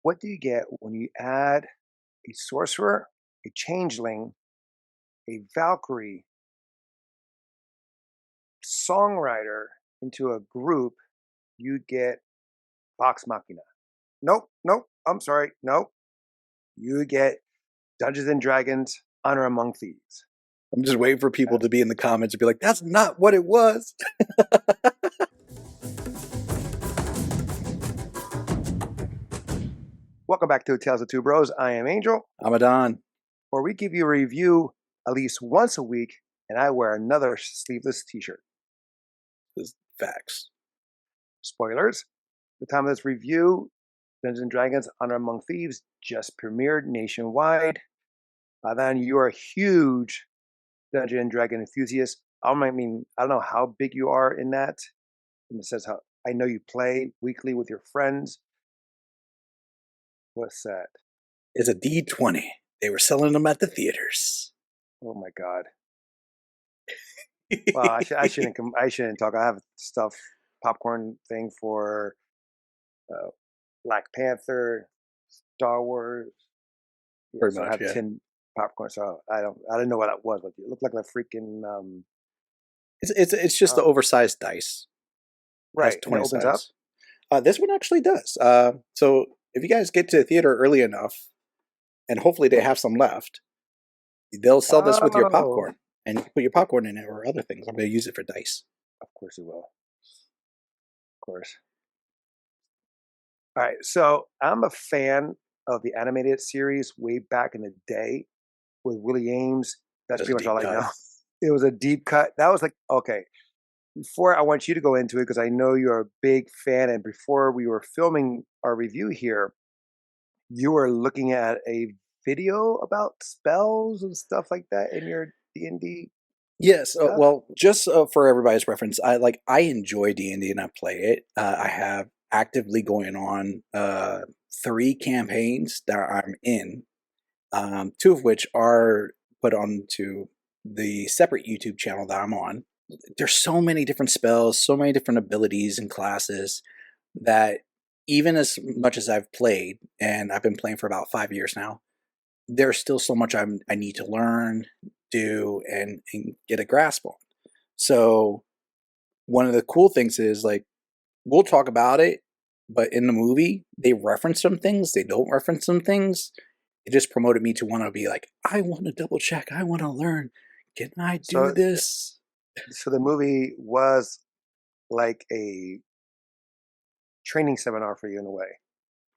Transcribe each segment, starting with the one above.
What do you get when you add a sorcerer, a changeling, a Valkyrie, songwriter into a group? You get Vox Machina. Nope, nope. I'm sorry. Nope. You get Dungeons and Dragons: Honor Among Thieves. I'm just waiting for people Uh, to be in the comments and be like, that's not what it was. Welcome back to Tales of Two Bros. I am Angel, I'm Adan. where we give you a review at least once a week, and I wear another sleeveless t-shirt. This facts. Spoilers. The time of this review, Dungeons and Dragons: Honor Among Thieves just premiered nationwide. Then you are a huge Dungeon and Dragon enthusiast. I don't know how big you are in that. And it says how I know you play weekly with your friends. What's that? It's a D20. They were selling them at the theaters. Oh my God. Well, I shouldn't talk. I have stuff, popcorn thing for Black Panther, Star Wars. Yeah, Pretty so I much, have yeah. 10 popcorn. So I didn't know what that was, but it looked like a freaking It's just the oversized dice. It has right. And it 20 opens up. sides. This one actually does. So if you guys get to the theater early enough, and hopefully they have some left, they'll sell this with your Oh, popcorn. And you can put your popcorn in it or other things. I'm going to use it for dice. of course you will. Of course. All right. So I'm a fan of the animated series way back in the day with Willie Ames. That's Just a pretty much deep all I cut. know. It was a deep cut. That was like, okay. Before I want you to go into it, because I know you're a big fan, and before we were filming our review here, you were looking at a video about spells and stuff like that in your D&D Yes, stuff. well, just for everybody's reference, I enjoy D&D and I play it. I have actively going on 3 campaigns that I'm in, 2 of which are put onto the separate YouTube channel that I'm on. There's so many different spells, so many different abilities and classes that even as much as I've played, and I've been playing for about 5 years now, there's still so much I need to learn, do, and get a grasp on. So one of the cool things is like we'll talk about it, but in the movie they reference some things, they don't reference some things. It just promoted me to want to be like, I want to double check, I want to learn. Can I do So, this? so the movie was like a training seminar for you in a way.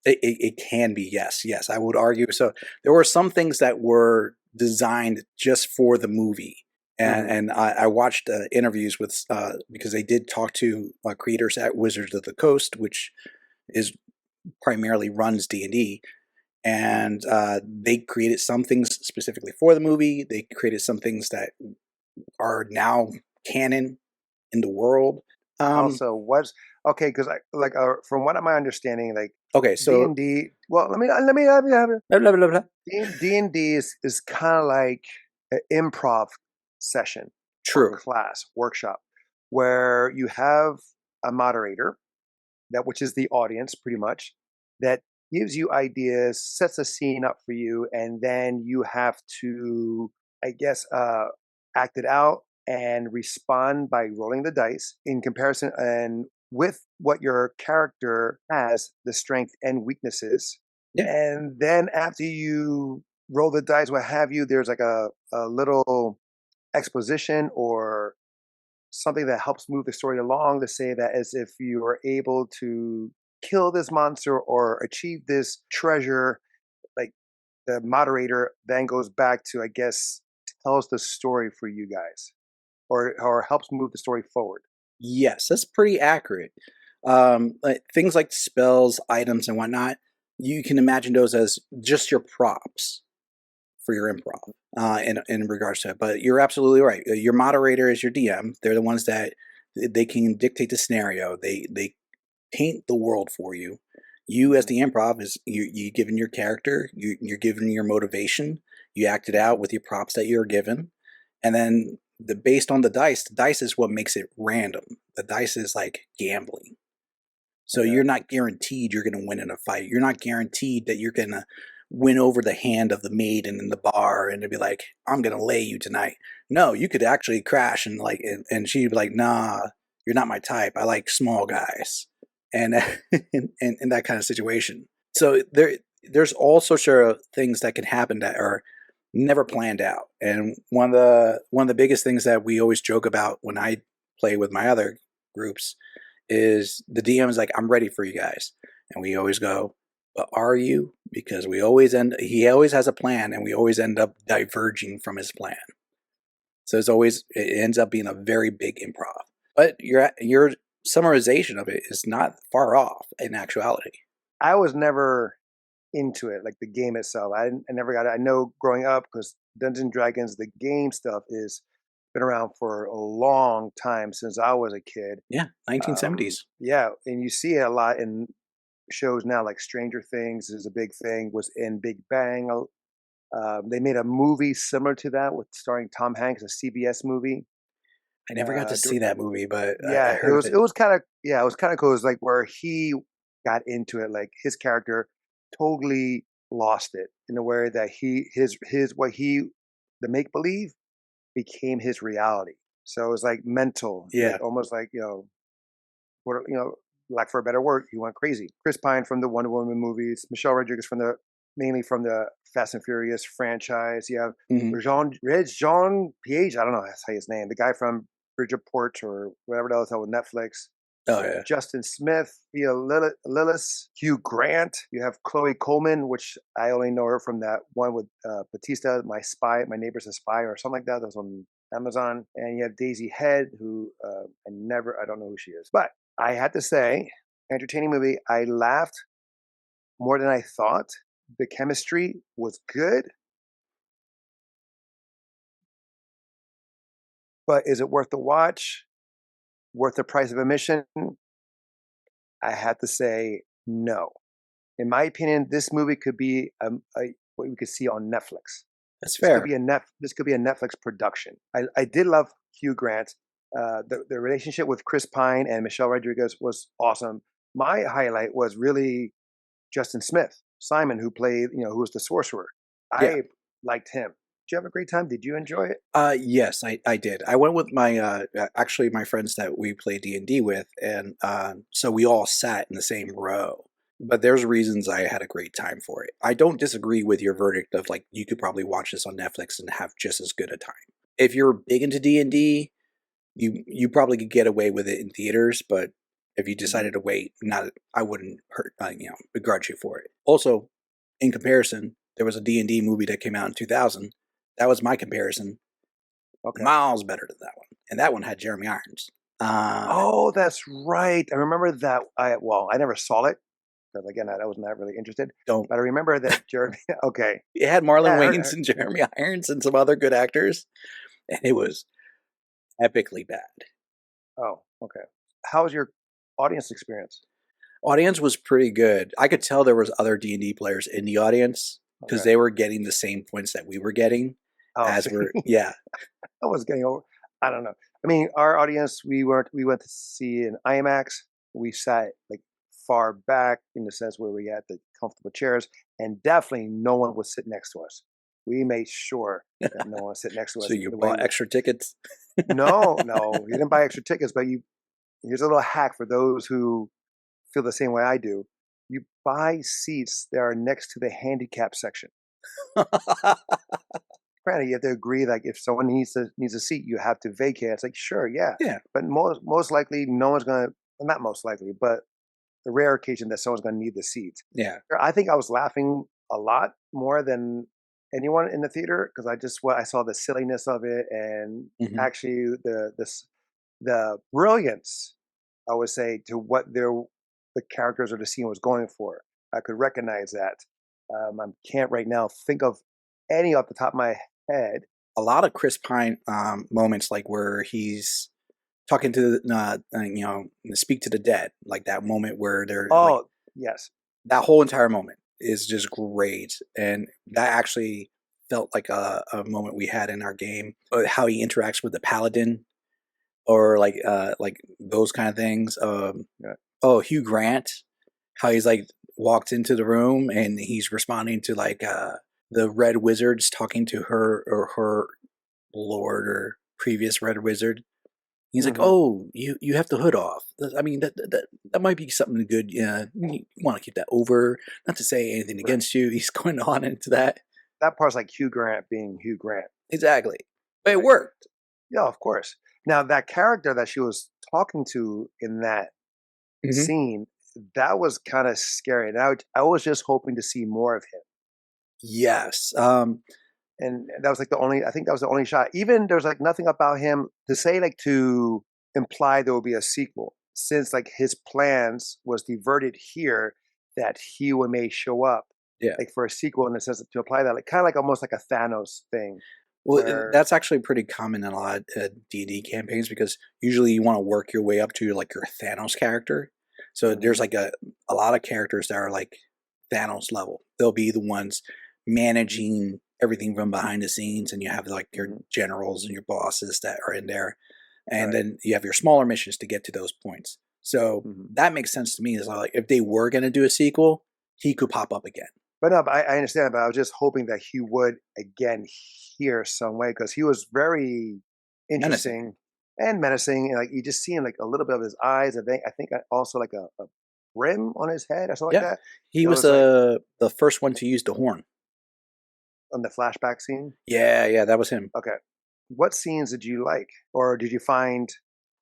It can be, yes, I would argue. So there were some things that were designed just for the movie. And I watched interviews with because they did talk to creators at Wizards of the Coast, which is primarily runs D&D, and they created some things specifically for the movie. They created some things that are now canon in the world. Also, what's okay? Because from what am I understanding, like Okay, D so and D. Well, let me have you. blah, blah, blah, blah. D&D is kind of like an improv session or True. class workshop where you have a moderator which is the audience pretty much that gives you ideas, sets a scene up for you, and then you have to, I guess, act it out and respond by rolling the dice in comparison and with what your character has, the strength and weaknesses. Yeah. And then after you roll the dice, what have you, there's like a little exposition or something that helps move the story along to say that as if you are able to kill this monster or achieve this treasure, like the moderator then goes back to, I guess, tells the story for you guys or helps move the story forward. Yes, that's pretty accurate. Things like spells, items, and whatnot, you can imagine those as just your props for your improv in regards to it. But you're absolutely right. Your moderator is your DM. They're the ones that they can dictate the scenario. They paint the world for you. You as the improv is you given your character, you're given your motivation, you act it out with your props that you're given, and then based on the dice is what makes it random. The dice is like gambling. So you're not guaranteed you're going to win in a fight. You're not guaranteed that you're going to win over the hand of the maiden in the bar and to be like, I'm going to lay you tonight. No, you could actually crash and like, and she'd be like, nah, you're not my type. I like small guys. And, and that kind of situation. So there's all sorts of things that can happen that are never planned out. And one of the biggest things that we always joke about when I play with my other groups is the DM is like, I'm ready for you guys. And we always go, but are you? Because he always has a plan and we always end up diverging from his plan. So it ends up being a very big improv. But your summarization of it is not far off in actuality. I was never into it, like the game itself. I never got it. I know growing up, because Dungeons and Dragons, the game stuff is been around for a long time since I was a kid. Yeah, 1970s. Yeah, and you see it a lot in shows now, like Stranger Things is a big thing. Was in Big Bang. They made a movie similar to that with starring Tom Hanks, a CBS movie. I never got to see that movie, but I Yeah, heard of it. it was kind of it was kind of cool. It was like where he got into it, like his character totally lost it in a way that his what he the make believe became his reality. So it was like mental, Yeah. like almost like what lack for a better word, he went crazy. Chris Pine from the Wonder Woman movies, Michelle Rodriguez mainly from the Fast and Furious franchise. You have Mm-hmm. Jean Piage, I don't know that's how his name, the guy from Bridgeport or whatever else with Netflix. Oh yeah. Justin Smith, Lillis, Hugh Grant. You have Chloe Coleman, which I only know her from that one with Batista, My Neighbor's a Spy, or something like that. That was on Amazon. And you have Daisy Head, who I don't know who she is. But I had to say, entertaining movie. I laughed more than I thought. The chemistry was good. But is it worth the watch? Worth the price of admission? I had to say no. In my opinion, this movie could be what we could see on Netflix. That's This could fair. be this could be a Netflix production. I did love Hugh Grant. The relationship with Chris Pine and Michelle Rodriguez was awesome. My highlight was really Justin Smith, Simon, who played, who was the sorcerer. Yeah. I liked him. Did you have a great time? Did you enjoy it? Yes, I did. I went with my actually my friends that we play D&D with, and so we all sat in the same row. But there's reasons I had a great time for it. I don't disagree with your verdict of like you could probably watch this on Netflix and have just as good a time. If you're big into D&D, you probably could get away with it in theaters, but if you decided to wait, I wouldn't begrudge you for it. Also, in comparison, there was a D&D movie that came out in 2000. That was my comparison. Okay. Miles better than that one, and that one had Jeremy Irons. Oh, that's right. I remember that. I never saw it because again, I was not really interested. Don't. But I remember that Jeremy. Okay. It had Marlon Yeah. Wayans and Jeremy Irons and some other good actors, and it was epically bad. Oh, okay. How was your audience experience? Audience was pretty good. I could tell there was other D&D players in the audience because Okay. they were getting the same points that we were getting as we're I was getting over. I don't know. I mean, our audience, we went to see an IMAX. We sat like far back in the sense where we had the comfortable chairs, and definitely no one would sit next to us. We made sure that no one would sit next to us. So you bought extra tickets? No, you didn't buy extra tickets, but here's a little hack for those who feel the same way I do. You buy seats that are next to the handicap section. Granted, you have to agree. Like, if someone needs a seat, you have to vacate. It's like, sure, yeah. But most likely, no one's gonna. Well, not most likely, but the rare occasion that someone's gonna need the seat. Yeah. I think I was laughing a lot more than anyone in the theater because I saw the silliness of it and actually the brilliance, I would say, to what the characters or the scene was going for. I could recognize that. I can't right now think of any off the top of my head. A lot of Chris Pine moments, like where he's talking to speak to the dead, like that moment where they're yes, that whole entire moment is just great, and that actually felt like a moment we had in our game. How he interacts with the paladin, or like those kind of things. Oh, Hugh Grant, how he's like walked into the room and he's responding to like the Red Wizards talking to her or her lord or previous Red Wizard. He's like, Hmm. "Oh, you have the hood off. I mean, that might be something good. Yeah, you want to keep that over. Not to say anything Right. against you." He's going on into that That part's like Hugh Grant being Hugh Grant. exactly, but it Right. worked. Yeah, of course. Now that character that she was talking to in that Hmm. scene, that was kind of scary. And I was just hoping to see more of him. Yes. And that was like the only, I think that was the only shot. Even there's like nothing about him to say, like to imply there will be a sequel, since like his plans was diverted here that he would may show up Yeah. like for a sequel in the sense to apply that, like kind of like almost like a Thanos thing Well, where, that's actually pretty common in a lot of D&D campaigns because usually you want to work your way up to like your Thanos character. So there's mhm, like a lot of characters that are like Thanos level. They'll be the ones managing everything from behind the scenes, and you have like your mhm, generals and your bosses that are in there, and right. then you have your smaller missions to get to those points. So Mhm. that makes sense to me. Is like if they were going to do a sequel, he could pop up again. But no, but I understand, but I was just hoping that he would again hear some way because he was very Menacing. interesting and menacing, and like you just see him like a little bit of his eyes. I think also like a brim on his head or something like Yeah, that. he It was was like the first one to use the horn. on the flashback scene. Yeah, yeah, that was him. Okay, what scenes did you like, or did you find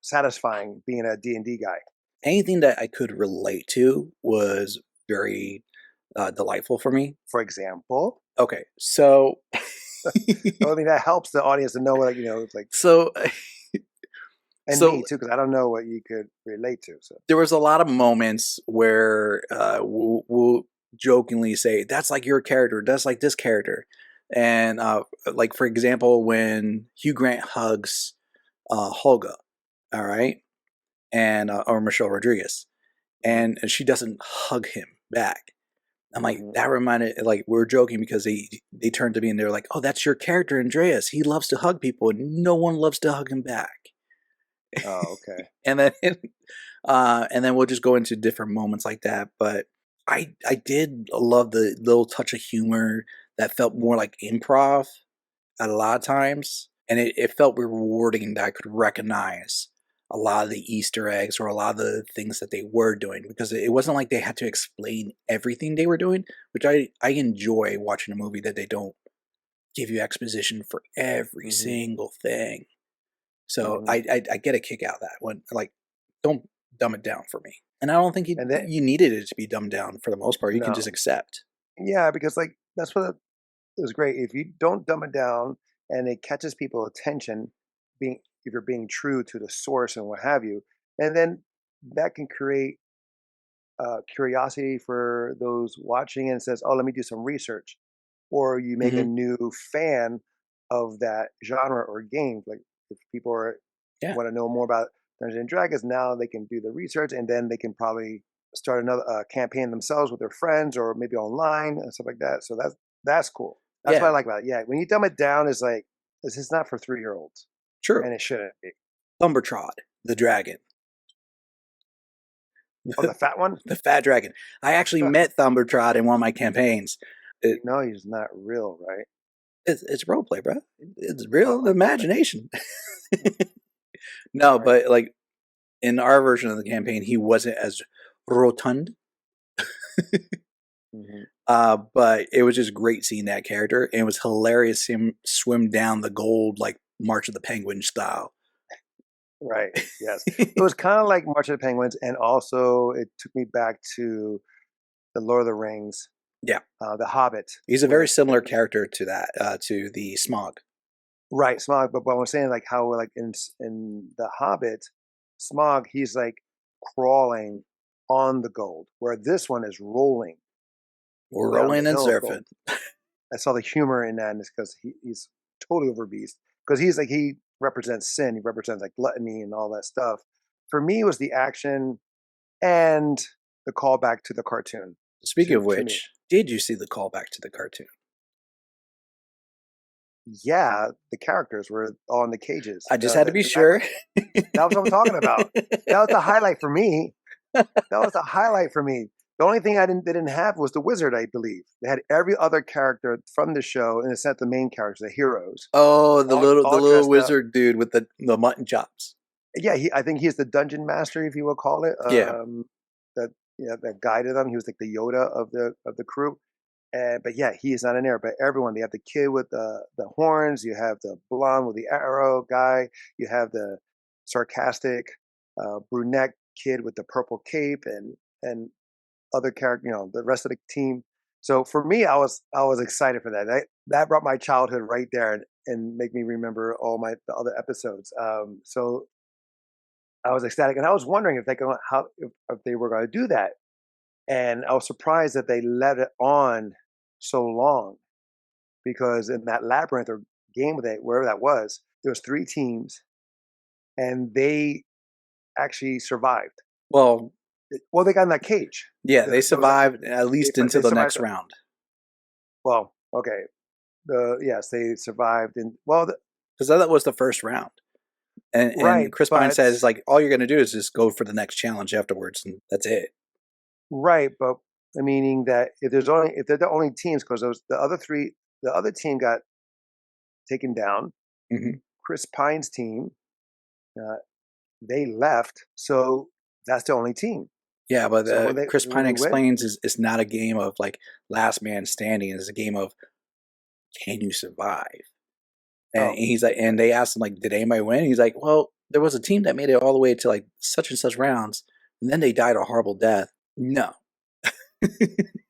satisfying being a D&D guy? Anything that I could relate to was very delightful for me. For example, Okay, so I mean that helps the audience to know what it's like, so and me so too, because I don't know what you could relate to. So. there was a lot of moments where we'll jokingly say that's like your character, that's like this character, and like for example when Hugh Grant hugs Holga, all right, and or Michelle Rodriguez, Mhm, and she doesn't hug him back. I'm like, mhm. that reminded, like, we are joking because they turned to me and they're like, oh, that's your character, Andreas. He loves to hug people and no one loves to hug him back. Oh, okay. And then, and then we'll just go into different moments like that. But I did love the little touch of humor that felt more like improv at a lot of times. And it felt rewarding that I could recognize a lot of the Easter eggs or a lot of the things that they were doing because it wasn't like they had to explain everything they were doing, which I enjoy watching a movie that they don't give you exposition for every Mhm, single thing. So mhm. I get a kick out of that one. Like, don't dumb it down for me. And I don't think And then you needed it to be dumbed down for the most part. You can just no. accept. Yeah, because, like, that's what it was great. If you don't dumb it down and it catches people attention, being if you're being true to the source and what have you, and then that can create, curiosity for those watching and says, "Oh, let me do some research." Or you make a Hmm. new fan of that genre or game. Like, if people Yeah, wanna know more about Dungeons& and Dragons, now they can do the research, and then they can probably start another, campaign themselves with their friends or maybe online and stuff like that, so that's cool. That's what I yeah, like about it, yeah, when you dumb it down, it's like, this is not for 3-year-olds, true. and it shouldn't be. Thumbertrod, the dragon. Oh, the fat one? The fat dragon. I actually met Thumbertrod in one of my campaigns. You It, know he's not real, right? it's role play, bro. It's Oh, real okay. imagination. Mm, No, alright. but like in our version of the campaign, he wasn't as rotund. Mhm. But it was just great seeing that character, and it was hilarious seeing him swim down the gold like March of the Penguin style. Right, yes. It was kinda like March of the Penguins, and also it took me back to The Lord of the Rings, Yeah, The Hobbit, he's a very where similar character to that to the Smog. right, Smaug, but I was saying, like, how, like, in The Hobbit, Smaug, he's, like, crawling on the gold, where this one is rolling We're down the rolling and hill of gold. surfing. I saw the humor in that, and it's 'cause he's totally over beast. Because he's, like, he represents sin, he represents, like, gluttony and all that stuff. For me, it was the action and the callback to the cartoon, Speaking of to me. which, did you see the callback to the cartoon? Yeah, the characters were all in the cages. I just had to be That sure. that was what I'm talking about. That was the highlight for me. That was a highlight for me. The only thing they didn't have was the wizard, I believe. They had every other character from the show, and it's not the main characters, the heroes, Oh, the all little dressed up. wizard dude with the mutton chops. Yeah, I think he's the dungeon master, if you will call it. Yeah. That yeah, that guided them. He was like the Yoda of the crew. But yeah, he is not in there. But everyone, they have the kid with the horns. You have the blonde with the arrow guy. You have the sarcastic brunette kid with the purple cape, and other character. You know, the rest of the team. So for me, I was excited for that. That brought my childhood right there, and make me remember all the other episodes. So I was ecstatic, and I was wondering if if they were going to do that, and I was surprised that they let it on so long because in that labyrinth or game that wherever that was, there was three teams, and they actually survived. Well, Well, they got in that cage. yeah, they There was survived at least into they the survived. next round. Well, okay, yes, they survived, and well, Because that was the first round. And right, Chris Pine but says like all you're gonna do is just go for the next challenge afterwards, and that's it. right, but meaning that if they're the only teams, because those the other team got taken down. Hmm. Chris Pine's team, uh, they left, so that's the only team. Yeah, but So Chris when Pine we win, explains is it's not a game of like last man standing. It's a game of can you survive? And oh, he's like, and they asked him like, did anybody win? He's like, well, there was a team that made it all the way to like such and such rounds, and then they died a horrible death. No.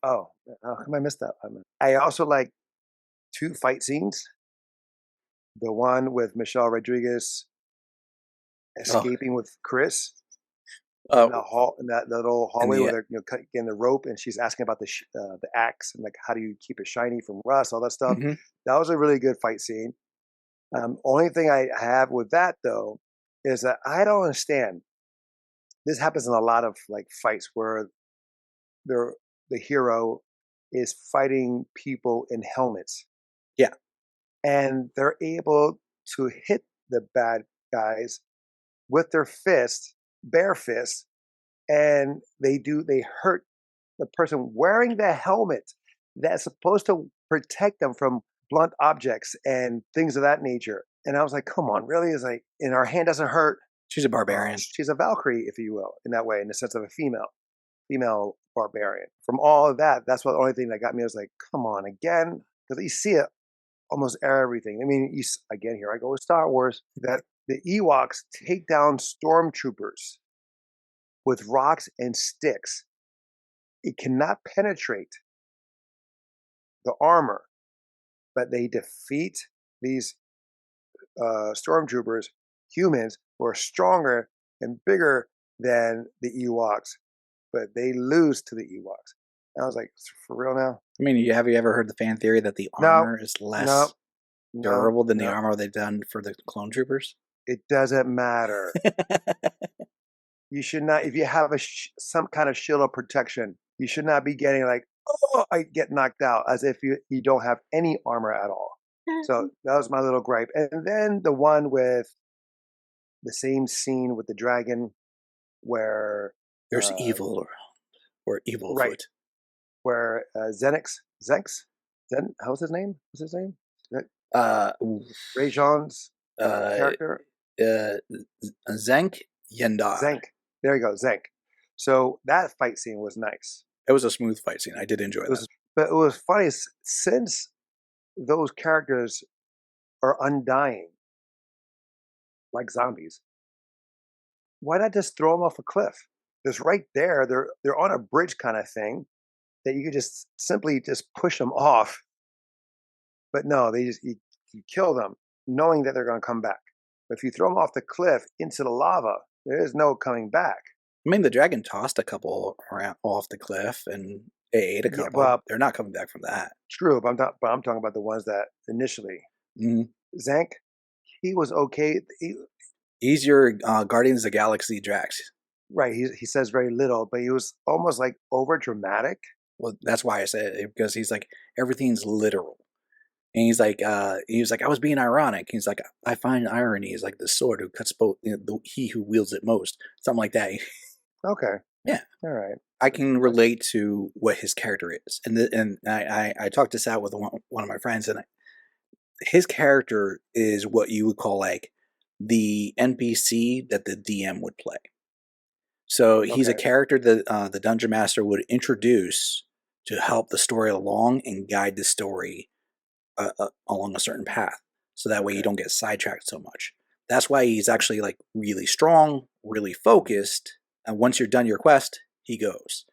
oh, how come I missed that? I also like two fight scenes. The one with Michelle Rodriguez Oh, escaping with Chris uh, in that little and hallway where the they're getting the rope, and she's asking about the axe and like how do you keep it shiny from rust, all that stuff. mhm. That was a really good fight scene. Only thing I have with that though is that I don't understand. This happens in a lot of like fights where they're the hero is fighting people in helmets, Yeah, and they're able to hit the bad guys with their fists, bare fists, and they hurt the person wearing the helmet that's supposed to protect them from blunt objects and things of that nature. And I was like, come on, really? Is like, and our hand doesn't hurt. she's a barbarian. She's a Valkyrie, if you will, in that way, in the sense of a female barbarian. From all of that, that's what the only thing that got me. I was like, come on, again, because you see it almost everything. I mean, again, here I go with Star Wars. That the Ewoks take down stormtroopers with rocks and sticks. It cannot penetrate the armor, but they defeat these stormtroopers, humans who are stronger and bigger than the Ewoks, but they lose to the Ewoks. And I was like, for real now? I mean, have you ever heard the fan theory that the No, armor is no, less no, durable than the no. armor they've done for the clone troopers? It doesn't matter. You should not, if you have some kind of shield of protection, you should not be getting like, oh, I get knocked out as if you don't have any armor at all. So that was my little gripe. And then the one with the same scene with the dragon where, There's uh, evil or evil right, foot. where how's his name? What's his name? Ooh, Ray Jean's uh, character? uh, Zank Yendar. Zank. There you go, Zank. So that fight scene was nice. It was a smooth fight scene. I did enjoy It that. was, but it was funny since those characters are undying like zombies. Why not just throw them off a cliff? It's right there. They're on a bridge kind of thing that you could just simply just push them off. But no, you kill them knowing that they're going to come back. But if you throw them off the cliff into the lava, there is no coming back. I mean, the dragon tossed a couple off the cliff, and they ate a Yeah, couple. well, They're not coming back from that. true, but I'm talking about the ones that initially. Mm. Zank, he was okay. He's your Guardians of the Galaxy Drax. Right, he says very little, but he was almost like over dramatic. Well, that's why I said it, because he's like everything's literal, and he was like I was being ironic. He's like I find irony is like the sword who cuts both, he who wields it most, something like that. Okay. Yeah, All right. I can relate to what his character is, and I talked this out with one of my friends, and his character is what you would call like the NPC that the DM would play. So he's a Okay. character that the dungeon master would introduce to help the story along and guide the story along a certain path. So that way you Okay. don't get sidetracked so much. That's why he's actually like really strong, really focused. And once you're done your quest, he goes.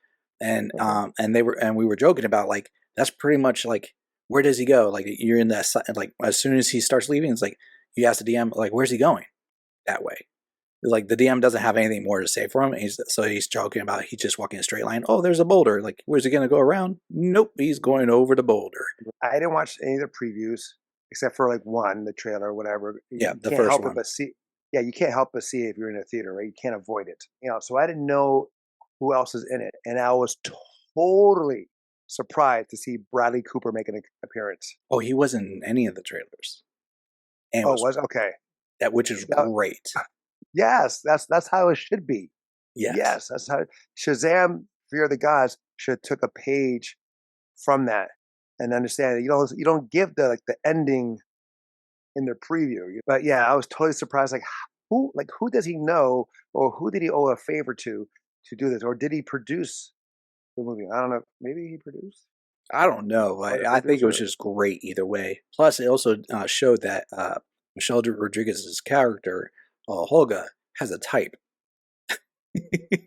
Okay. And we were joking about like that's pretty much like where does he go? Like you're in that like as soon as he starts leaving, it's like you ask the DM like where's he going? That way. Like the DM doesn't have anything more to say for him. So he's joking about he's just walking a straight line. Oh, there's a boulder. Like, where's he gonna go around? Nope, he's going over the boulder. I didn't watch any of the previews except for like one, the trailer or whatever. Yeah, You the can't first help it one. but see. Yeah, you can't help but see it if you're in a theater, right? You can't avoid it. So I didn't know who else is in it, and I was totally surprised to see Bradley Cooper make an appearance. Oh, he wasn't in any of the trailers, and it Oh, was was okay. that which is That, great. yes, that's how it should be. Yes. Yes, that's how Shazam: Fear of the Gods should have took a page from that and understand that you don't give the ending in the preview. But yeah, I was totally surprised. Who does he know, or who did he owe a favor to do this, or did he produce the movie? I don't know. Maybe he produced I don't know. or the I think it was producer. just great either way. Plus, it also showed that Michelle Rodriguez's character, Holga, has a type.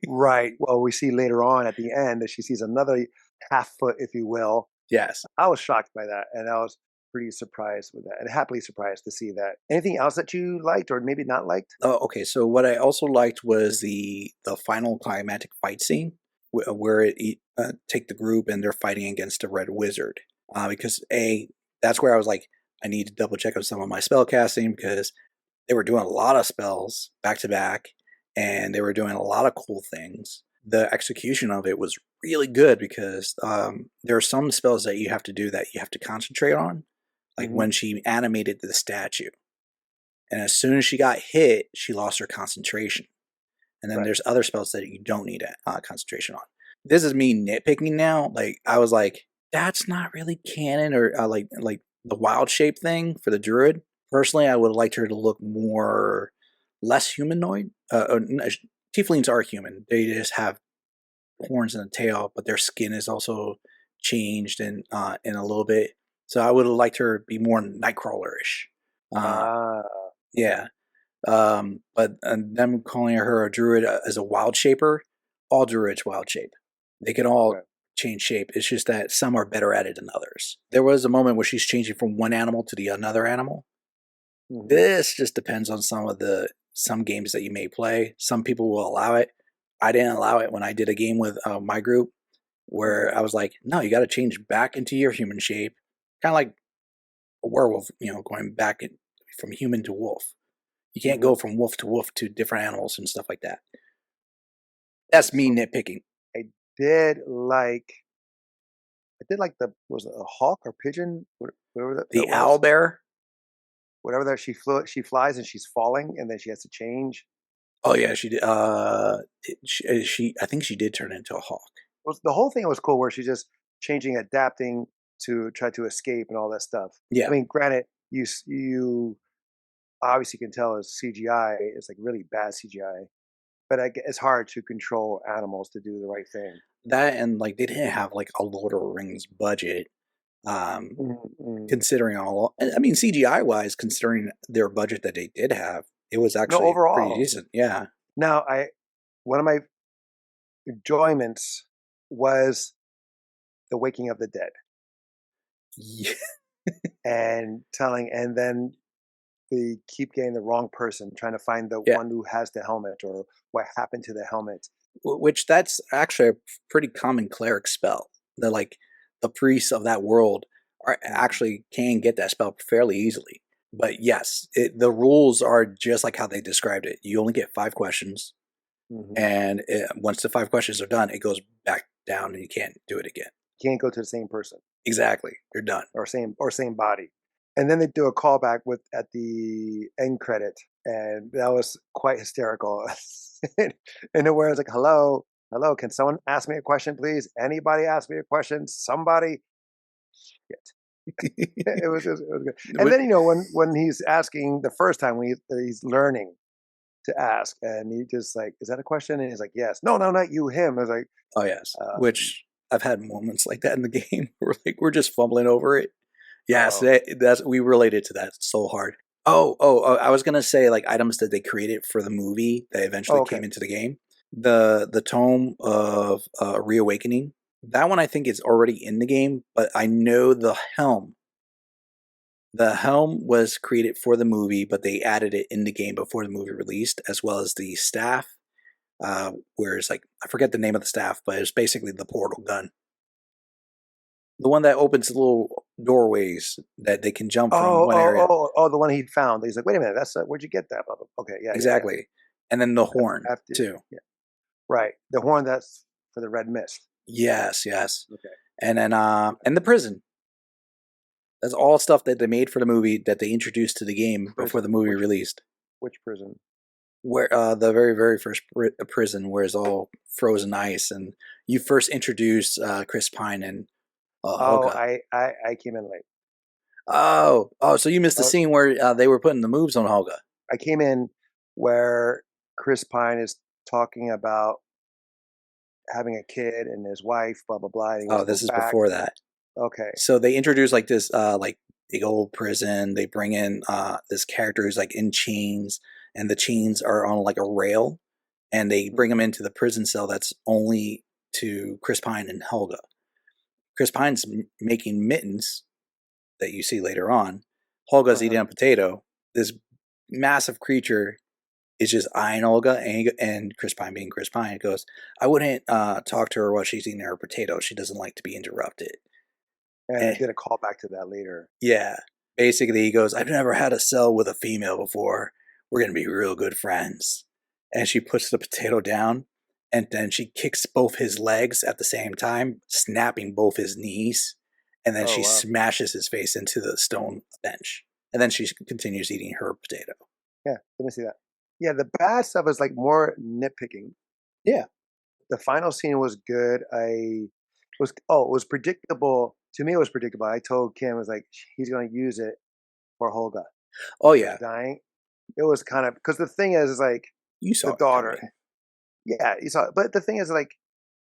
Right. Well, we see later on at the end that she sees another half foot, if you will. Yes. I was shocked by that, and I was pretty surprised with that, and happily surprised to see that. Anything else that you liked, or maybe not liked? Oh, okay. So what I also liked was the final climactic fight scene where take the group and they're fighting against a red wizard. Because that's where I was like, I need to double check on some of my spell casting because they were doing a lot of spells back to back, and they were doing a lot of cool things. The execution of it was really good because there are some spells that you have to do that you have to concentrate on, like Hmm. when she animated the statue. And as soon as she got hit, she lost her concentration. And then Right. there's other spells that you don't need concentration on. This is me nitpicking now. Like I was like, that's not really canon or like the wild shape thing for the druid. Personally, I would have liked her to look more less humanoid. Tieflings are human. They just have horns and a tail, but their skin is also changed in a little bit. So I would have liked her to be more Nightcrawler-ish. Uh, Ah, okay. yeah, but them calling her a druid as a wild shaper, all druids wild shape. They can all Right. change shape. It's just that some are better at it than others. There was a moment where she's changing from one animal to the another animal. Hmm. This just depends on some games that you may play. Some people will allow it. I didn't allow it when I did a game with my group where Okay. I was like, no, you got to change back into your human shape, kind of like a werewolf, going back from human to wolf. You can't Hmm. go from wolf to wolf to different animals and stuff like that. Okay. That's me So nitpicking. I did like I did like the was it a hawk or pigeon, whatever that The owl was. bear. Whatever that she flies and she's falling and then she has to change. Oh yeah, she did. I think she did turn into a hawk. Well, the whole thing was cool where she's just changing, adapting to try to escape and all that stuff. I Yeah, mean, granted, you obviously can tell it's CGI. It's like really bad CGI, but it's hard to control animals to do the right thing. that and like they didn't have like a Lord of the Rings budget. Um, Mm-mm. considering all, I mean CGI wise, considering their budget that they did have, it was No, actually pretty overall. decent. Yeah. Now, I one of my enjoyments was the waking of the dead Yeah. and then they keep getting the wrong person, trying to find the Yeah. one who has the helmet or what happened to the helmet. Which that's actually a pretty common cleric spell. That like the priests of that world are Mhm, actually can get that spell fairly easily. But yes, the rules are just like how they described it. You only get 5 questions, mhm. and once the 5 questions are done, it goes back down, and you can't do it again. Can't go to the same person Exactly, you're done. or same body. And then they do a callback with at the end credit, and that was quite hysterical. And where it's like, "Hello." Hello, can someone ask me a question, please? Anybody ask me a question? Somebody? Shit. It was good. And But then when he's asking the first time when he's learning to ask, and he just like, is that a question? And he's like, yes. No, no, not you, him. I was like, oh yes, um, which I've had moments like that in the game where like we're just fumbling over it. Yes, oh, that's we related to that so hard. Oh, I was gonna say like items that they created for the movie that oh, eventually okay. came into the game. The tome of reawakening. That one I think is already in the game, but I know the helm. The helm was created for the movie, but they added it in the game before the movie released, as well as the staff. Where it's like I forget the name of the staff, but it's basically the portal gun, the one that opens little doorways that they can jump from Oh, one oh, area. oh, oh, the one he found. He's like, wait a minute, that's where'd you get that? Blah, blah. Okay, yeah, yeah, yeah. Exactly. And then the horn After, too. yeah, right. The horn that's for the red mist. Yes, yes. Okay. And then and the prison. That's all stuff that they made for the movie that they introduced to the game before the Prison. movie released. Which prison? Where the very first prison where it's all frozen ice and you first introduce Chris Pine and Oh, Helga. I came in late. Oh, so you missed the Oh, scene where they were putting the moves on Helga. I came in where Chris Pine is talking about having a kid and his wife, blah blah blah. And he wants Oh, to go this is back. before that. Okay. So they introduce like this like big old prison. They bring in this character who's like in chains, and the chains are on like a rail, and they bring him into the prison cell that's only to Chris Pine and Helga. Chris Pine's making mittens that you see later on. Helga's eating Uh-huh. a potato. This massive creature is just eyeing Olga, and Chris Pine being Chris Pine goes, I wouldn't talk to her while she's eating her potato. She doesn't like to be interrupted. And I And did a callback to that later. yeah, basically he goes, I've never had a cell with a female before. We're going to be real good friends. And she puts the potato down, and then she kicks both his legs at the same time, snapping both his knees. And then Oh she wow. smashes his face into the stone bench. And then she continues eating her potato. Yeah, didn't see that. Yeah, the bad stuff is like more nitpicking. Yeah. The final scene was good. It was predictable. To me, it was predictable. I told Kim, I was like, he's going to use it for Holga Oh, instead yeah. of dying. It was kind of because the thing is like You the saw it daughter. coming. Yeah, you saw it. But the thing is like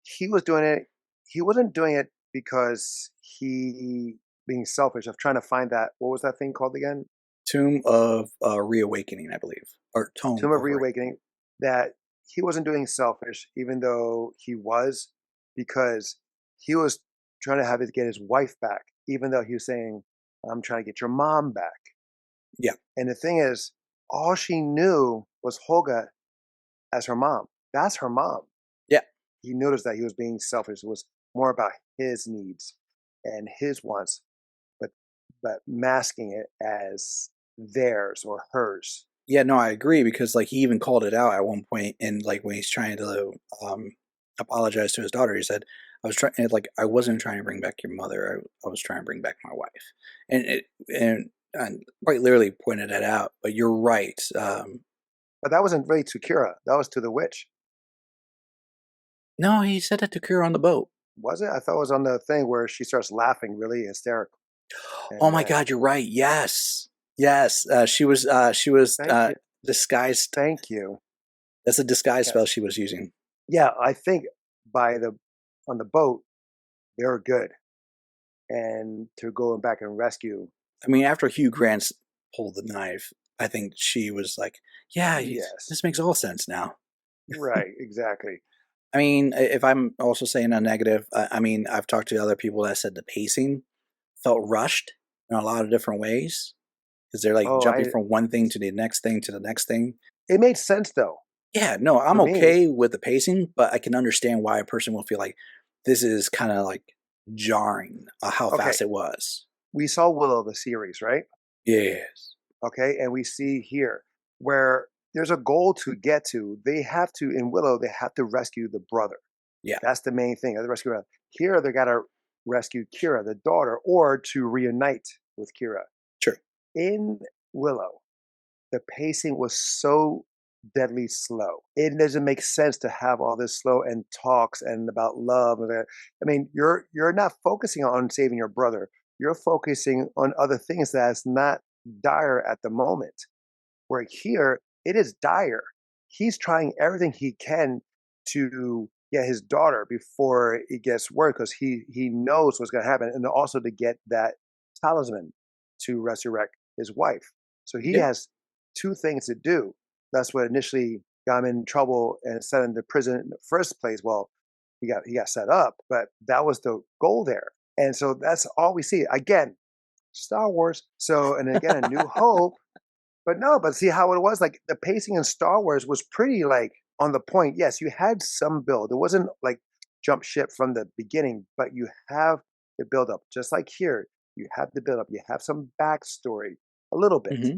he was doing it. He wasn't doing it because he being selfish of trying to find that. What was that thing called again? Tomb of Reawakening, I believe. Or Tome Tomb of of Reawakening. That he wasn't doing selfish, even though he was, because he was trying to get his wife back, even though he was saying, "I'm trying to get your mom back." Yeah. And the thing is, all she knew was Holga as her mom. That's her mom. Yeah. He noticed that he was being selfish. It was more about his needs and his wants, but masking it as theirs or hers. Yeah, no, I agree because like he even called it out at one point, and like when he's trying to apologize to his daughter, he said, "I was trying like I wasn't trying to bring back your mother. I was trying to bring back my wife," and and quite literally pointed that out. But you're right. But that wasn't really to Kira. That was to the witch. No, he said that to Kira on the boat. Was it? I thought it was on the thing where she starts laughing, really hysterical. Oh And my God, you're right. Yes, yes. She was thank you, disguised. thank you. That's a disguise spell Yes, she was using. yeah. I think by the on the boat they were good, and to go back and rescue. I mean, after Hugh Grant pulled the knife, I think she was like, "Yeah, Yes, this makes all sense now." right, exactly. I mean, if I'm also saying a negative, I mean, I've talked to other people that said the pacing felt rushed in a lot of different ways because they're like Oh, jumping I. from one thing to the next thing to the next thing. It made sense though Yeah, no, I'm for me. okay with the pacing, but I can understand why a person will feel like this is kind of like jarring how Okay, fast it was. we saw Willow the series, right? Yes. Okay, and we see here where there's a goal to get to. They have to in Willow. They have to rescue the brother. Yeah. That's the main thing. The rescue here, they got to rescue Kira, the daughter, or to reunite with Kira. True. In Willow, the pacing was so deadly slow. It doesn't make sense to have all this slow and talks and about love. I mean, you're not focusing on saving your brother. You're focusing on other things that's not dire at the moment. Where here, it is dire. He's trying everything he can to get his daughter before it gets worse because he knows what's going to happen, and also to get that talisman to resurrect his wife. So he Yeah. has two things to do. That's what initially got him in trouble and sent him to prison in the first place. Well, he got set up, but that was the goal there. And so that's all we see. Again, Star Wars. So, and again, A New Hope, but no, but see how it was, like, the pacing in Star Wars was pretty, like, on the point. Yes, you had some build. It wasn't, like, jump ship from the beginning, but you have the build up. Just like here, you have the build up. You have some backstory, a little bit, Hmm.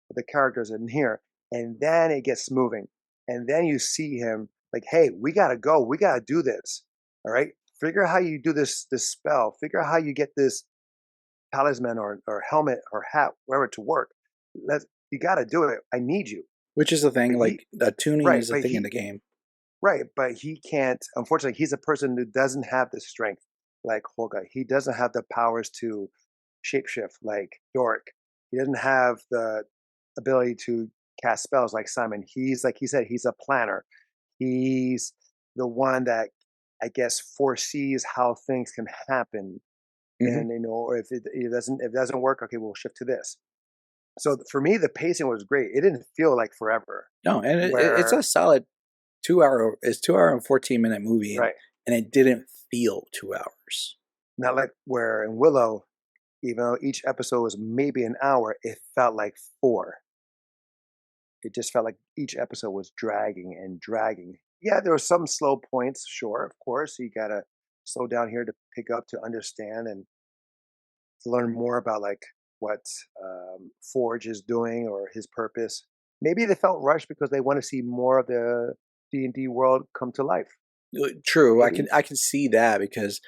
of the characters in here, and then it gets moving. And then you see him like, "Hey, we gotta go. We gotta do this. All right? Figure out how you do this spell. Figure out how you get this talisman or helmet or hat, wherever to work. You got to do it. I need you." Which is the thing, But he like tuning right, is a but thing in he the game. right, but he can't. Unfortunately, he's a person who doesn't have the strength like Holga. He doesn't have the powers to shapeshift like Doric. He doesn't have the ability to cast spells like Simon. He's like he said, he's a planner. He's the one that I guess foresees how things can happen, Hmm. and if it doesn't work, okay, we'll shift to this. So for me, the pacing was great. It didn't feel like forever. No, and it's Where a solid 2 hour. It's 2 hour and 14 minute movie, right and it didn't feel 2 hours. not like where in Willow, even though each episode was maybe an hour, it felt like four. It just felt like each episode was dragging and dragging. Yeah, there were some slow points, sure, of course. You gotta slow down here to pick up to understand and to learn more about like what Forge is doing or his purpose. Maybe they felt rushed because they want to see more of the D&D world come to life. True, Maybe. I can see that because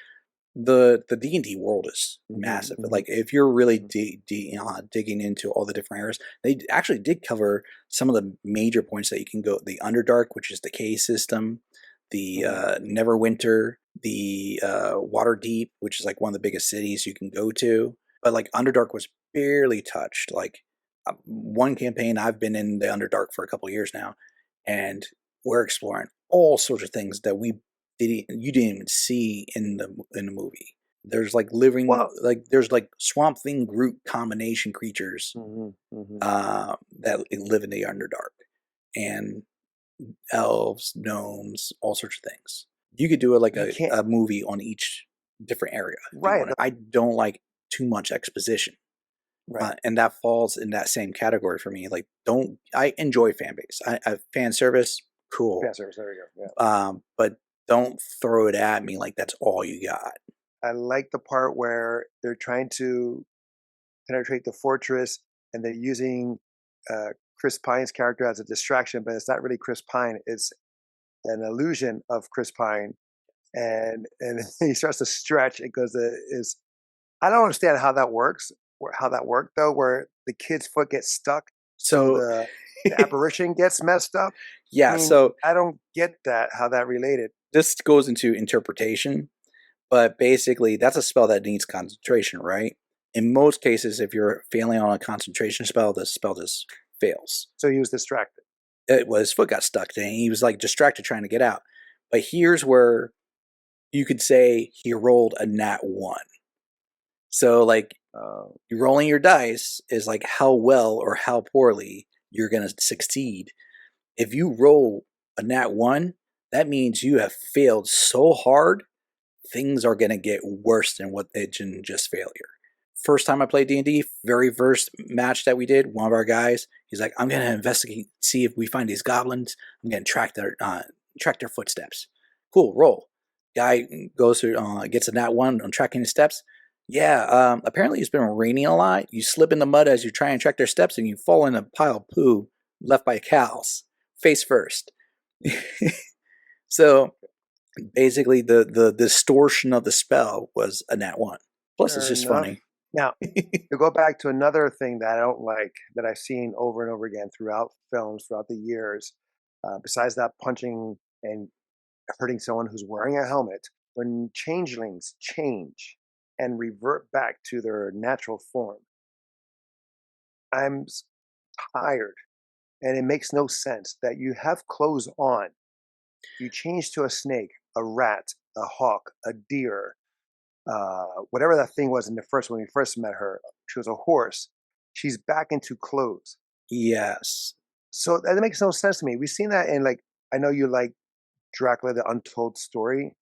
the D&D world is Hmm. massive. Hmm. Like if you're really Hmm. digging into all the different areas, they actually did cover some of the major points that you can go. The Underdark, which is the K system, the Hmm. Neverwinter, the Waterdeep, which is like one of the biggest cities you can go to. But like Underdark was barely touched. Like one campaign, I've been in the Underdark for a couple of years now, and we're exploring all sorts of things that you didn't even see in the movie. There's like living Well, like there's like Swamp Thing Groot combination creatures hmm, hmm. that live in the Underdark, and elves, gnomes, all sorts of things. You could do it like You can't, a movie on each different area if you right, want. I don't like too much exposition. right. And that falls in that same category for me. Like, don't I enjoy fan base? I fan service, cool, Fan service, there you go. Yeah. but don't throw it at me like that's all you got. I like the part where they're trying to penetrate the fortress and they're using uh, Chris Pine's character as a distraction, but it's not really Chris Pine. It's an illusion of Chris Pine, and he starts to stretch. It goes is I don't understand how that works. How that worked though, where the kid's foot gets stuck, so So, the apparition gets messed up. I yeah, mean, so I don't get that how that related. this goes into interpretation, but basically, that's a spell that needs concentration, right? In most cases, if you're failing on a concentration spell, the spell just fails. So he was distracted. It was his foot got stuck, and he was like distracted trying to get out. But here's where you could say he rolled a nat one. So, like, Uh, you rolling your dice is like how well or how poorly you're going to succeed. If you roll a nat one, that means you have failed so hard, things are going to get worse than what they did just failure. First time I played D&D, very first match that we did, one of our guys, he's like, I'm going to investigate, see if we find these goblins. I'm going to track their footsteps. Cool, roll. Guy goes through, gets a nat one on tracking his steps. Yeah, apparently it's been raining a lot. You slip in the mud as you try and track their steps, and you fall in a pile of poo left by cows, face first. So basically, the distortion of the spell was a nat one. Plus, it's fair just enough. funny. Now, to go back to another thing that I don't like that I've seen over and over again throughout films throughout the years, besides that punching and hurting someone who's wearing a helmet, when changelings change and revert back to their natural form, I'm tired, and it makes no sense that you have clothes on. You change to a snake, a rat, a hawk, a deer, whatever that thing was in the first when we first met her. She was a horse. She's back into clothes. Yes. So that makes no sense to me. We've seen that in like I know you like Dracula, the Untold Story,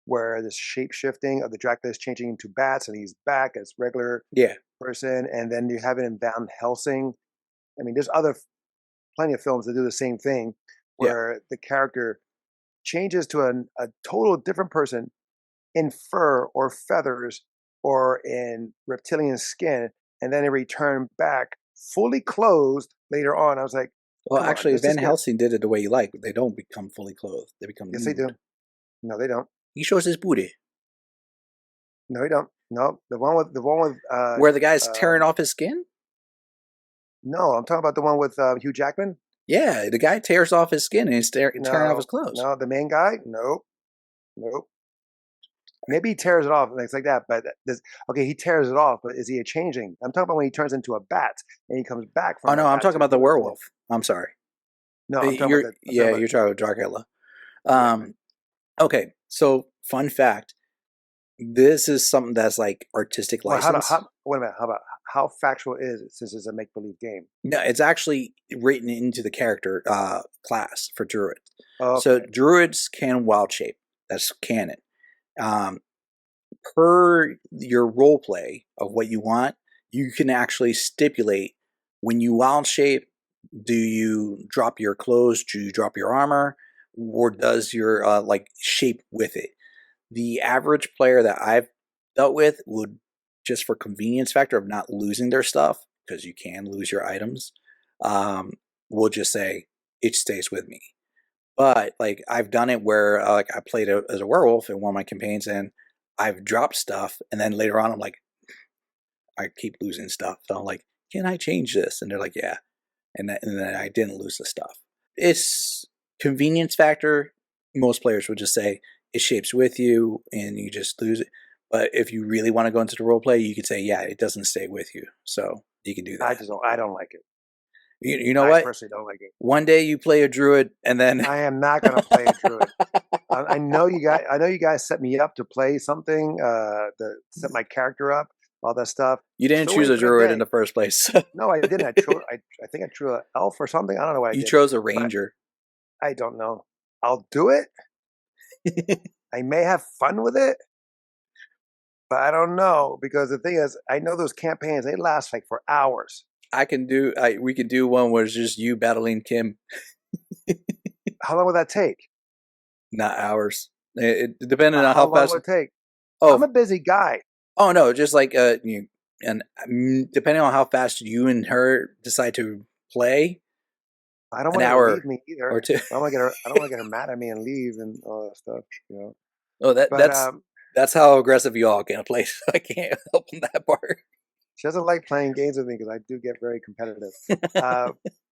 where this shape shifting of the Dracula is changing into bats and he's back as regular Yeah. person, and then you have it in Van Helsing. I mean, there's other plenty of films that do the same thing, Yeah. where the character changes to a total different person in fur or feathers or in reptilian skin, and then they return back fully clothed later on. I was like, Well, come on, actually, let's Van just get. Helsing did it the way you like. They don't become fully clothed; they become Yes, they nude. do. No, they don't. He shows his booty, No, they don't. No, the one with where the guy's tearing um, off his skin. no, I'm talking about the one with Hugh Jackman. Yeah, the guy tears off his skin and he's tearing off his No, clothes. no, the main guy. Nope, nope. Maybe he tears it off, things like that. But this, okay, he tears it off. But is he a changing? I'm talking about when he turns into a bat and he comes back Oh from a no, I'm bat talking to about the human form. werewolf. I'm sorry. No, I'm talking about You're the. I'm talking yeah, about you're talking about Dracula. yeah. Um, okay, so fun fact: this is something that's like artistic Well, how do license. how? Wait a minute. How about how factual is it since it's a make believe game? No, it's actually written into the character class for druids. So Okay, druids can wild shape. That's canon. Um, per your role play of what you want, you can actually stipulate when you wild shape. Do you drop your clothes? Do you drop your armor? Or does your like shape with it? The average player that I've dealt with would, just for convenience factor of not losing their stuff, because you can lose your items, um, will just say it stays with me. But like I've done it where like I played as a werewolf in one of my campaigns, and I've dropped stuff, and then later on I'm like, I keep losing stuff. So I'm like, can I change this? And they're like, yeah. And then I didn't lose the stuff. It's convenience factor. Most players would just say it shapes with you and you just lose it. But if you really want to go into the role play, you could say, yeah, it doesn't stay with you. So you can do I that. just don't. I don't like it. You know I what? personally don't like it. One day you play a druid and then I am not gonna play a druid. I know you guys. I know you guys set me up to play something. To set my character up, all that stuff. you didn't Still choose waiting a for the druid in day. the first place. No, I didn't. I think I drew an elf or something. I don't know what I You did, chose a but ranger. I don't know. I'll do it. I may have fun with it, but I don't know because the thing is, I know those campaigns they last like for hours. We could do one where it's just you battling Kim, How long will that take? not hours. Depending on How how long will fast. it take? I'm Oh, a busy guy. oh no, just like and depending on how fast you and her decide to play, I don't an want her to leave hour me either. or two. I don't want to get her. I don't want to get her mad at me and leave and all that stuff. You know. Oh, But that's how aggressive you all can play. So I can't help on that part. she doesn't like playing games with me because I do get very competitive. Uh,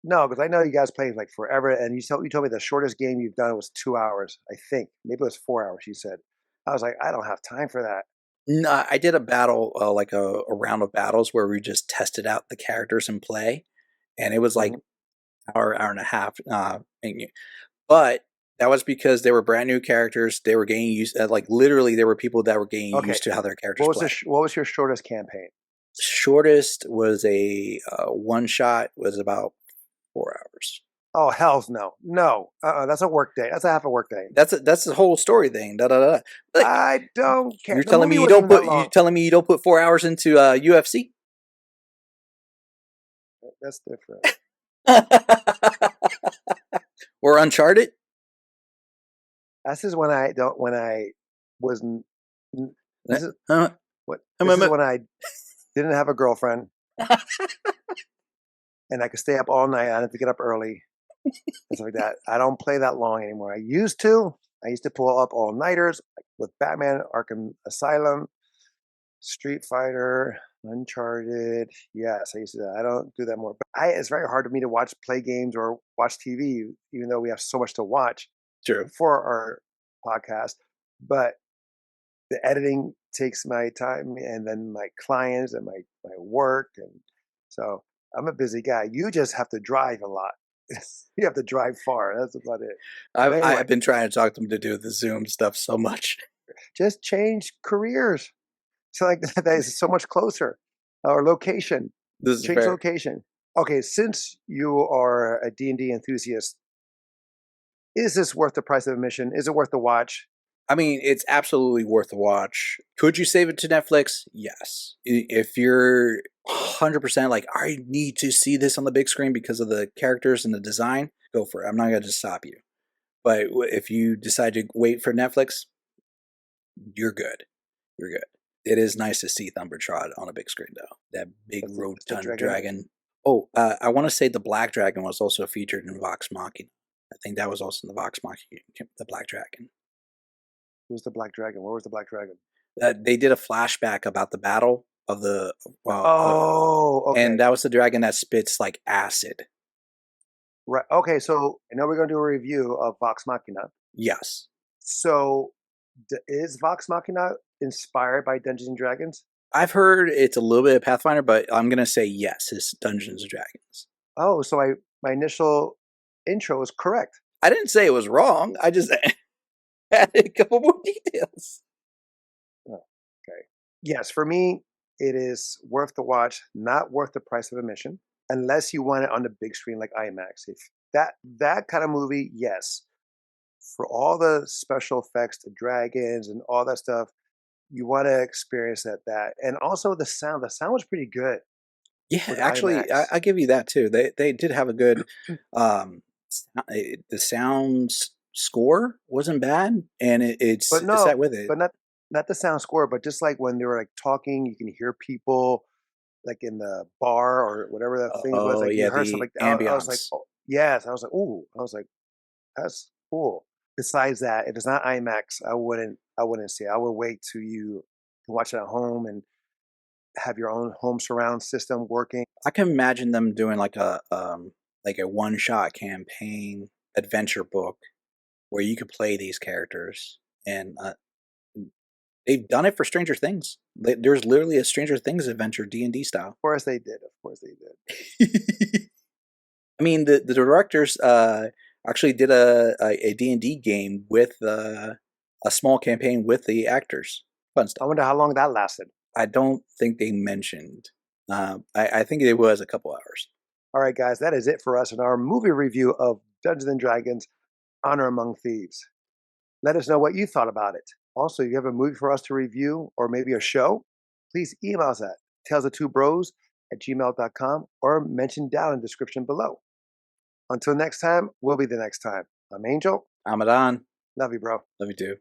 no, because I know you guys play like forever, and you told me the shortest game you've done was 2 hours. I think maybe it was 4 hours. You said. I was like, I don't have time for that. No, I did a battle, like a round of battles where we just tested out the characters in play, and it was like Mhm. hour and a half. But that was because they were brand new characters. They were getting used, like literally, there were people that were getting Okay. used to how their characters play. What was your shortest campaign? Shortest was a one shot was about 4 hours. Oh hell's no, no. That's a work day. That's a half a work day. That's the whole story thing. Da da da. Like I don't care. you're The telling me movie wasn't even that you long. telling me you don't put 4 hours into UFC? That's different. Or Uncharted? This is when I don't. When I was. Eh, This is uh, what. um, This um, is when I didn't have a girlfriend and I could stay up all night. I didn't have to get up early and stuff like that. I don't play that long anymore. I used to. I used to pull up all nighters with Batman, Arkham Asylum. Street Fighter, Uncharted. Yes, I used to. I don't do that more. But it's very hard for me to play games or watch TV, even though we have so much to watch True. for our podcast. But the editing takes my time, and then my clients and my work, and so I'm a busy guy. You just have to drive a lot. You have to drive far. That's about it. But anyway, I've been trying to talk them to do the Zoom stuff so much. just change careers. So like that is so much closer. Or location. This is Change fair. location. Okay, since you are a D&D enthusiast, is this worth the price of admission? Is it worth the watch? I mean, it's absolutely worth a watch. Could you save it to Netflix? Yes. If you're 100% like, I need to see this on the big screen because of the characters and the design, go for it. I'm not going to stop you. But if you decide to wait for Netflix, you're good. You're good. It is nice to see Thundertrod on a big screen, though. That big That's the rotund dragon. dragon. Oh, I want to say the Black Dragon was also featured in Vox Machina. I think that was also in the Vox Machina, the Black Dragon. Who's the Black Dragon? Where was the Black Dragon? They did a flashback about the battle of the Oh, okay. and that was the dragon that spits like acid. Right. Okay, so I know we're going to do a review of Vox Machina. Yes, So is Vox Machina inspired by Dungeons and Dragons? I've heard it's a little bit of Pathfinder, but I'm gonna say yes, it's Dungeons and Dragons. Oh, so my initial intro is correct. I didn't say it was wrong. I just added a couple more details. Oh, okay. Yes, for me, it is worth the watch, not worth the price of admission, unless you want it on the big screen like IMAX. If that kind of movie, yes. For all the special effects, the dragons and all that stuff, you want to experience that. And also the sound. The sound was pretty good Yeah, with actually, IMAX. I give you that too. They did have a good the sounds score wasn't bad, and But it no, sat with it. but not the sound score, but just like when they were like talking, you can hear people like in the bar or whatever that thing was. Oh Like you yeah, heard something the like that. I was like, ambiance. oh yes. I was like, ooh. I was like, that's cool. Besides that, if it's not IMAX, I wouldn't see it. I would wait till you can watch it at home and have your own home surround system working. I can imagine them doing like a one shot campaign adventure book where you could play these characters, and they've done it for Stranger Things. There's literally a Stranger Things adventure D&D style. Of course they did. Of course they did. I mean, the directors actually did a D&D game with a small campaign with the actors. Fun I stuff. wonder how long that lasted. I don't think they mentioned. I think it was a couple hours. All right, guys, that is it for us in our movie review of Dungeons and Dragons: Honor Among Thieves. Let us know what you thought about it. Also, you have a movie for us to review or maybe a show, please email us at talesoftvbros@gmail.com or mention down in the description below. Until next time, we'll be the next time. I'm Angel. I'm Adan. Love you, bro. Love you too.